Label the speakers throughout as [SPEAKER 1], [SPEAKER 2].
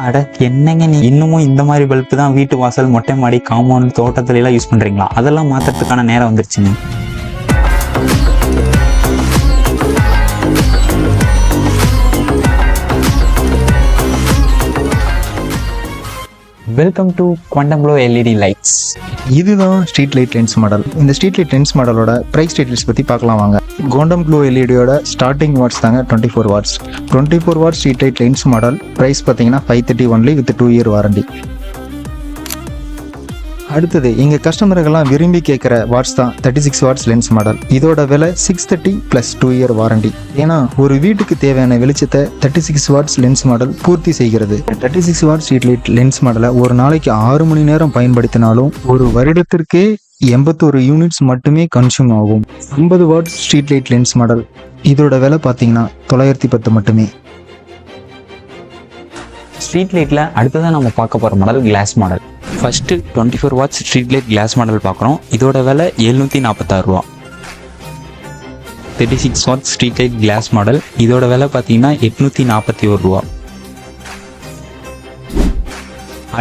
[SPEAKER 1] அட என்னங்க நீ இன்னமும் இந்த மாதிரி பல்பு தான் வீட்டு வாசல், மொட்டை மாடி, காம்பவுண்ட், தோட்டத்துல எல்லாம் யூஸ் பண்றீங்களா? அதெல்லாம் மாத்துறதுக்கான நேரம் வந்துருச்சுங்க. Welcome to Quantum Glow LED lights.
[SPEAKER 2] இதுதான் ஸ்ட்ரீட் லைட் லென்ஸ் மாடல். இந்த ஸ்ட்ரீட் லைட் லென்ஸ் மாடலோட ப்ரைஸ் டீடைல்ஸ் பற்றி பார்க்கலாம் வாங்க. குவாண்டம் க்ளோ எல்இடியோட ஸ்டார்டிங் வாட்ஸ் தாங்க 24 watts. 24 watts street light lens model price பார்த்தீங்கன்னா 530 ஒன்லி வித் 2 இயர் வாரண்டி. அடுத்தது எங்கள் கஸ்டமர்கள்லாம் விரும்பி கேட்குற வாட்ஸ் தான் 36 வாட்ஸ் லென்ஸ் மாடல். இதோட விலை 630 + 2 இயர் வாரண்டி. ஏன்னா ஒரு வீட்டுக்கு தேவையான வெளிச்சத்தை 36 வாட்ஸ் லென்ஸ் மாடல் பூர்த்தி செய்கிறது. 36 வாட்ஸ் ஸ்ட்ரீட் லைட் லென்ஸ் மாடலை ஒரு நாளைக்கு 6 மணி நேரம் பயன்படுத்தினாலும் ஒரு வருடத்திற்கே 81 யூனிட்ஸ் மட்டுமே கன்சியூம் ஆகும். 50 watts street light lens model இதோட விலை பார்த்தீங்கன்னா 910 மட்டுமே.
[SPEAKER 1] ஸ்ட்ரீட் லைட்டில் அடுத்ததான் நம்ம பார்க்க போகிற model glass model. First 24 watts street light glass model பார்க்குறோம். இதோட விலை 746 ரூபா. 36 watts street light glass model இதோட விலை பார்த்தீங்கன்னா 841 ரூபா.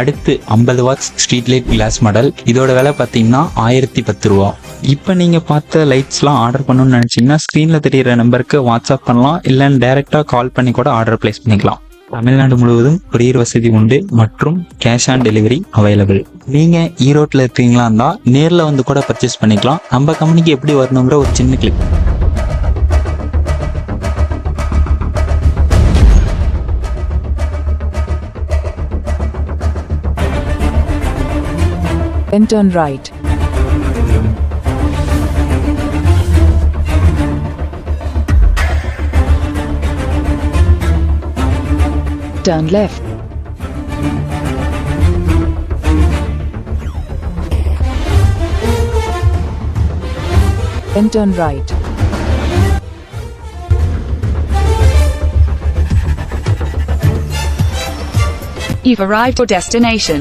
[SPEAKER 1] அடுத்து 50 watts street light glass model இதோட விலை பார்த்தீங்கன்னா 1010 ரூபா. இப்போ நீங்கள் பார்த்த லைட்ஸ்லாம் ஆர்டர் பண்ணணும்னு நினச்சிங்கன்னா ஸ்க்ரீனில் தெரிகிற நம்பருக்கு வாட்ஸ்அப் பண்ணலாம், இல்லைன்னு டைரெக்டாக கால் பண்ணி கூட ஆர்டர் ப்ளேஸ் பண்ணிக்கலாம். தமிழ்நாடு முழுவதும் கொரியர் வசதி உண்டு மற்றும் கேஷ் ஆன் டெலிவரி அவைலபிள். நீங்கள் ஈரோட்டில் இருக்கீங்களா இருந்தால் நேரில் வந்து கூட பர்ச்சேஸ் பண்ணிக்கலாம். நம்ம கம்பெனிக்கு எப்படி வரணுங்கிற ஒரு சின்ன click.
[SPEAKER 3] Then turn right. Turn left. Then turn right.
[SPEAKER 4] You've arrived at your destination.